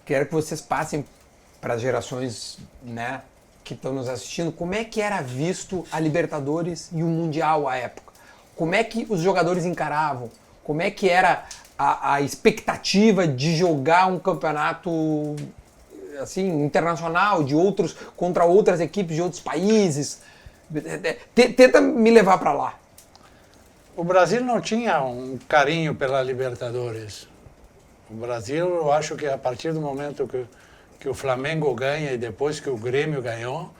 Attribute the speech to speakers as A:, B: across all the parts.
A: quero que vocês passem para as gerações, né, que estão nos assistindo, como é que era visto a Libertadores e o Mundial à época? Como é que os jogadores encaravam? Como é que era a expectativa de jogar um campeonato assim, internacional, de outros, contra outras equipes de outros países? Tenta me levar para lá.
B: O Brasil não tinha um carinho pela Libertadores. O Brasil, eu acho que a partir do momento que o Flamengo ganha e depois que o Grêmio ganhou,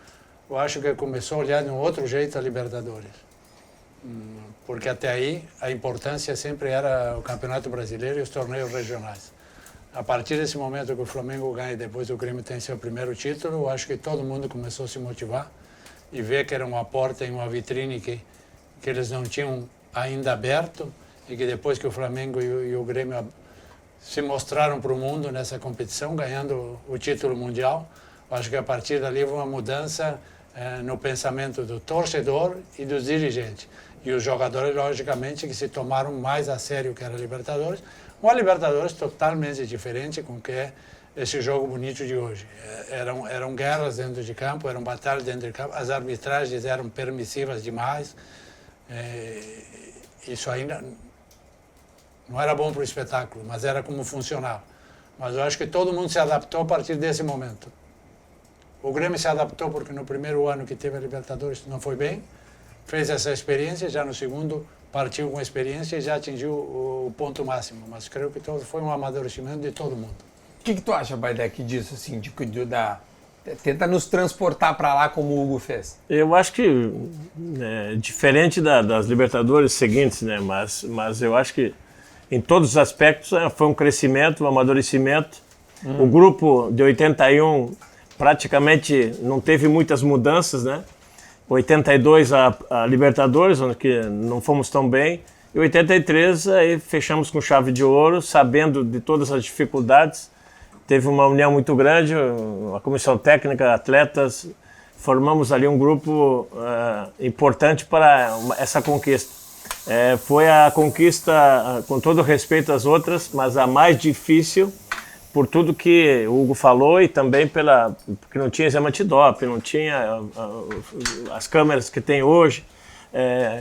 B: eu acho que começou a olhar de um outro jeito a Libertadores. Porque até aí a importância sempre era o Campeonato Brasileiro e os torneios regionais. A partir desse momento que o Flamengo ganha e depois o Grêmio tem seu primeiro título, eu acho que todo mundo começou a se motivar e ver que era uma porta e uma vitrine que eles não tinham ainda aberto e que depois que o Flamengo e o Grêmio se mostraram para o mundo nessa competição, ganhando o título mundial, eu acho que a partir dali houve uma mudança no pensamento do torcedor e dos dirigentes. E os jogadores, logicamente, que se tomaram mais a sério o que era a Libertadores. Uma Libertadores totalmente diferente com o que é esse jogo bonito de hoje. Eram guerras dentro de campo, eram batalhas dentro de campo, as arbitragens eram permissivas demais. Isso ainda não era bom para o espetáculo, mas era como funcionava. Mas eu acho que todo mundo se adaptou a partir desse momento. O Grêmio se adaptou porque no primeiro ano que teve a Libertadores não foi bem, fez essa experiência, já no segundo partiu com a experiência e já atingiu o ponto máximo. Mas creio que foi um amadurecimento de todo mundo.
A: O que tu acha, Baidec, disso, assim, tenta nos transportar para lá como o Hugo fez?
C: Eu acho que, diferente das Libertadores seguintes, né, mas eu acho que em todos os aspectos foi um crescimento, um amadurecimento. O grupo de 81 praticamente não teve muitas mudanças, né? 82 a Libertadores, onde que não fomos tão bem, e 83 aí fechamos com chave de ouro, sabendo de todas as dificuldades. Teve uma união muito grande, a comissão técnica, atletas, formamos ali um grupo importante para essa conquista. Foi a conquista, com todo respeito às outras, mas a mais difícil, por tudo que o Hugo falou e também porque não tinha exame antidoping, não tinha as câmeras que tem hoje.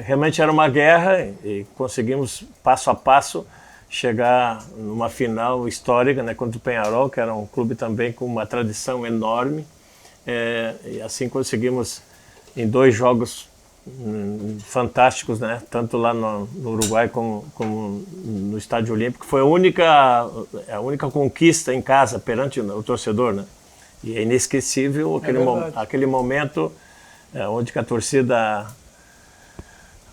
C: Realmente era uma guerra e conseguimos, passo a passo, chegar numa final histórica, né, contra o Peñarol, que era um clube também com uma tradição enorme. E assim conseguimos, em 2 jogos fantásticos, né? Tanto lá no Uruguai como no Estádio Olímpico. Foi a única conquista em casa perante o torcedor, né? E é inesquecível aquele momento onde a torcida,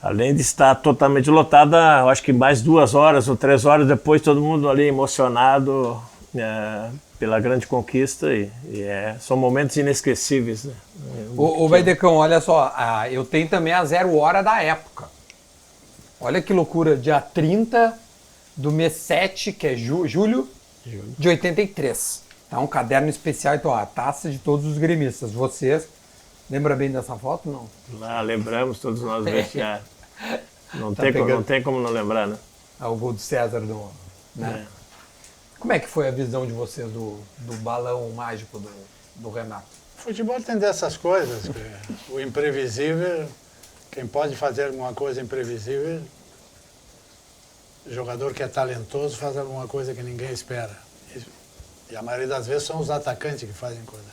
C: além de estar totalmente lotada, eu acho que mais 2 horas ou 3 horas depois, todo mundo ali emocionado pela grande conquista e são momentos inesquecíveis, né?
A: Ô Baidecão, olha só, eu tenho também a 0 hora da época. Olha que loucura, dia 30 do mês 7, que é julho de 83. É um caderno especial, então a taça de todos os gremistas. Vocês, lembra bem dessa foto, não?
C: Lá, lembramos todos nós vestiários. Não tem como não lembrar, né?
A: O gol do César, né? Como é que foi a visão de vocês do balão mágico do Renato?
B: Futebol tem dessas coisas, o imprevisível, quem pode fazer alguma coisa imprevisível, o jogador que é talentoso faz alguma coisa que ninguém espera. E a maioria das vezes são os atacantes que fazem coisa.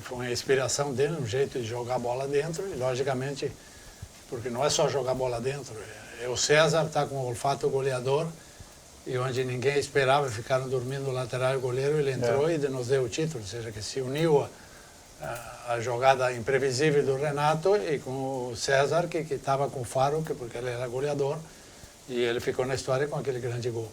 B: Foi uma inspiração dele, um jeito de jogar a bola dentro, e logicamente, porque não é só jogar a bola dentro, o César está com o olfato goleador, e onde ninguém esperava, ficaram dormindo o lateral e o goleiro, ele entrou e nos deu o título, ou seja, que se uniu a jogada imprevisível do Renato e com o César, que estava com o Faro, porque ele era goleador, e ele ficou na história com aquele grande gol.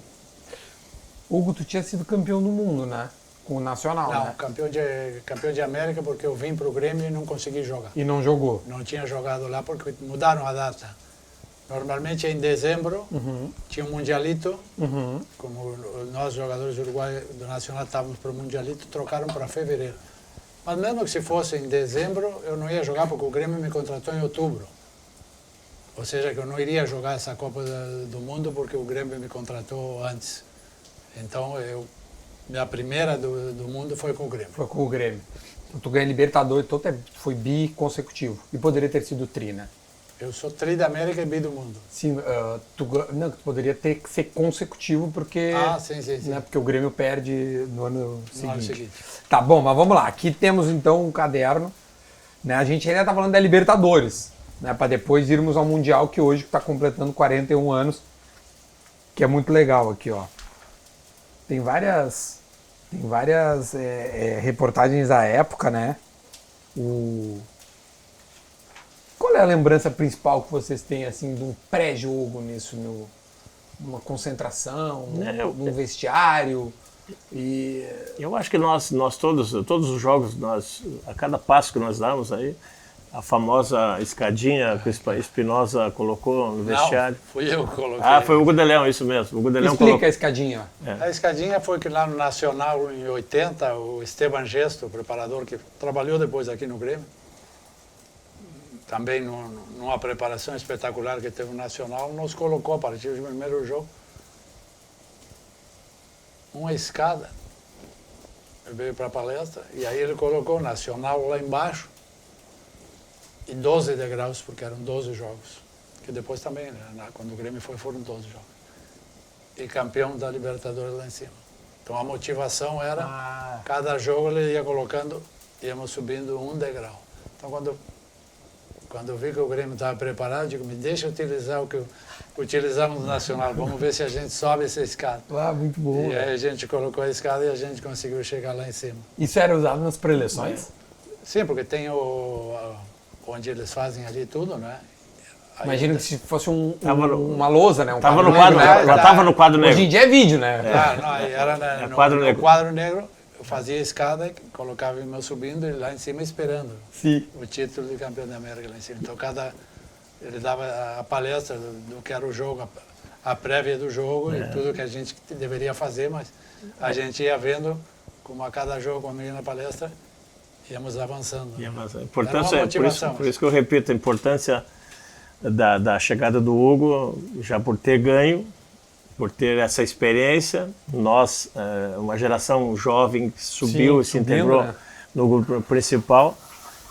A: Hugo, tu tinha sido campeão do mundo, né? Com o Nacional,
B: não,
A: né?
B: campeão de América, porque eu vim para o Grêmio e não consegui jogar.
A: E não jogou?
B: Não tinha jogado lá porque mudaram a data. Normalmente em dezembro tinha um Mundialito, como nós jogadores do Uruguai do Nacional estávamos para o Mundialito, trocaram para fevereiro. Mas mesmo que se fosse em dezembro, eu não ia jogar porque o Grêmio me contratou em outubro. Ou seja, que eu não iria jogar essa Copa do Mundo porque o Grêmio me contratou antes. Então eu Minha primeira do mundo foi com o Grêmio.
A: Foi com o Grêmio. Então, tu ganha Libertadores, então foi bi consecutivo. E poderia ter sido tri, né?
B: Eu sou tri da América e bi do mundo.
A: Sim, tu poderia ter que ser consecutivo porque,
B: Sim.
A: né, porque o Grêmio perde no ano seguinte.
B: No ano seguinte.
A: Tá bom, mas vamos lá. Aqui temos então um caderno. Né? A gente ainda tá falando da Libertadores, né, para depois irmos ao Mundial, que hoje está completando 41 anos, que é muito legal aqui, ó. Tem várias reportagens da época, né? Qual é a lembrança principal que vocês têm assim de um pré-jogo nisso, numa concentração, num vestiário?
C: Eu acho que nós todos os jogos, a cada passo que nós damos aí, a famosa escadinha que o Espinosa colocou no vestiário.
B: Não, fui eu que coloquei.
C: Ah, foi o Hugo de Leão, isso mesmo. O Hugo de Leão
A: Explica a escadinha.
B: A escadinha foi que lá no Nacional, em 80, o Esteban Gesto, o preparador que trabalhou depois aqui no Grêmio, também numa preparação espetacular que teve no Nacional, nos colocou a partir do primeiro jogo uma escada. Ele veio para a palestra e aí ele colocou o Nacional lá embaixo e 12 degraus, porque eram 12 jogos. Que depois também, né, quando o Grêmio foram 12 jogos. E campeão da Libertadores lá em cima. Então a motivação era, cada jogo ele ia colocando, íamos subindo um degrau. Então quando eu vi que o Grêmio estava preparado, eu digo, me deixa utilizar o que utilizamos no Nacional, vamos ver se a gente sobe essa escada.
A: Muito bom.
B: E aí a gente colocou a escada e a gente conseguiu chegar lá em cima.
A: Isso era usado nas preleções?
B: Sim, porque tem onde eles fazem ali tudo, né? Aí
A: Imagino que se fosse uma lousa, né?
C: Tava no quadro, ela estava no quadro negro.
A: Hoje em dia é vídeo, né?
B: Era no quadro negro. Eu fazia a escada, colocava o meu subindo e lá em cima esperando.
A: Sim.
B: O título de campeão da América lá em cima. Então ele dava a palestra do que era o jogo, a prévia do jogo e tudo que a gente deveria fazer, mas a gente ia vendo como a cada jogo, quando ia na palestra, íamos avançando.
C: A importância, por isso que eu repito, a importância da chegada do Hugo, já por ter ganho, por ter essa experiência, nós, uma geração jovem que subiu e se integrou, né, no grupo principal,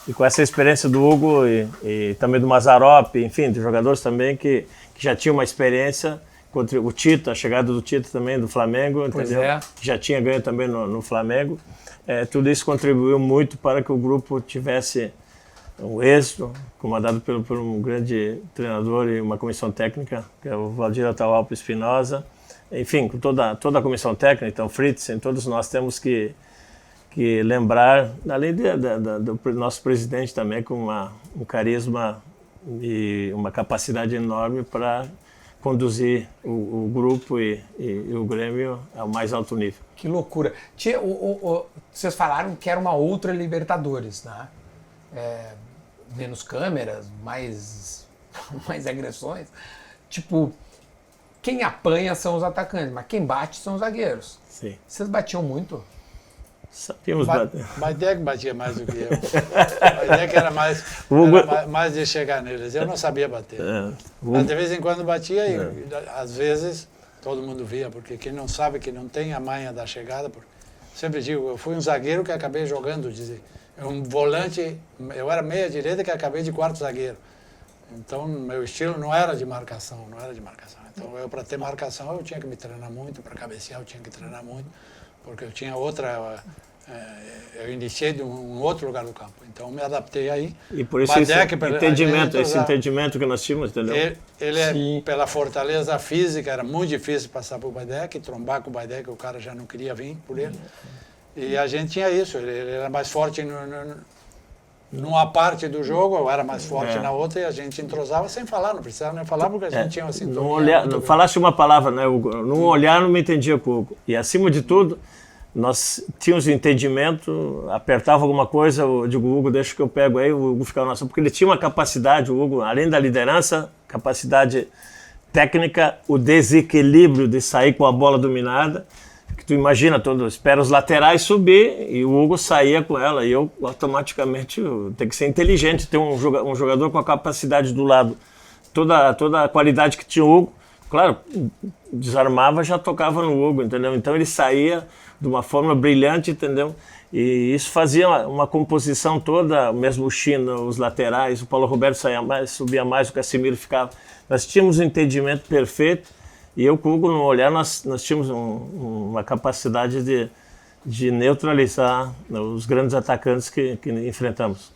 C: e com essa experiência do Hugo e também do Mazzaropi, enfim, de jogadores também que já tinham uma experiência, contra o Tito, a chegada do Tito também do Flamengo, entendeu? Que já tinha ganho também no Flamengo. Tudo isso contribuiu muito para que o grupo tivesse um êxito, comandado por um grande treinador e uma comissão técnica, que é o Valdir Atahualpa Espinosa. Enfim, com toda a comissão técnica, então Fritz, todos nós temos que lembrar, além do nosso presidente também, com um carisma e uma capacidade enorme para conduzir o grupo e o Grêmio ao mais alto nível.
A: Que loucura. Vocês falaram que era uma outra Libertadores, né? Menos câmeras, mais agressões. Tipo, quem apanha são os atacantes, mas quem bate são os zagueiros.
C: Sim.
A: Vocês batiam muito?
C: Sabíamos bater.
B: Baidec batia mais do que eu. Baidec era mais de chegar neles. Eu não sabia bater. Mas de vez em quando batia e às vezes todo mundo via, porque quem não sabe, que não tem a manha da chegada, sempre digo, eu fui um zagueiro que acabei jogando, um volante, eu era meia direita que acabei de quarto zagueiro. Então, meu estilo não era de marcação. Então, para ter marcação, eu tinha que me treinar muito, para cabecear eu tinha que treinar muito, porque eu tinha eu iniciei de um outro lugar do campo. Então, me adaptei aí.
C: E por isso esse entendimento que nós tínhamos, entendeu?
B: Ele pela fortaleza física, era muito difícil passar por Baidec, trombar com o Baidec, o cara já não queria vir por ele. E a gente tinha isso, ele era mais forte numa parte do jogo, eu era mais forte na outra, e a gente entrosava sem falar, não precisava nem falar, porque a gente tinha uma sintonia.
C: Falaste uma palavra, né, Hugo? Num olhar não me entendia com o Hugo. E acima de tudo, nós tínhamos o entendimento, apertava alguma coisa, eu digo, Hugo, deixa que eu pego aí, o Hugo ficava nosso, porque ele tinha uma capacidade, o Hugo, além da liderança, capacidade técnica, o desequilíbrio de sair com a bola dominada, que tu imagina, espera os laterais subir e o Hugo saía com ela, e eu automaticamente tenho que ser inteligente, ter um jogador com a capacidade do lado, toda a qualidade que tinha o Hugo, claro, desarmava, já tocava no Hugo, entendeu? Então ele saía, de uma forma brilhante, entendeu? E isso fazia uma composição toda, mesmo o Chino, os laterais, o Paulo Roberto saía mais, subia mais, o Casimiro ficava. Nós tínhamos um entendimento perfeito e eu com o Hugo, no olhar, nós tínhamos uma capacidade de neutralizar os grandes atacantes que enfrentamos.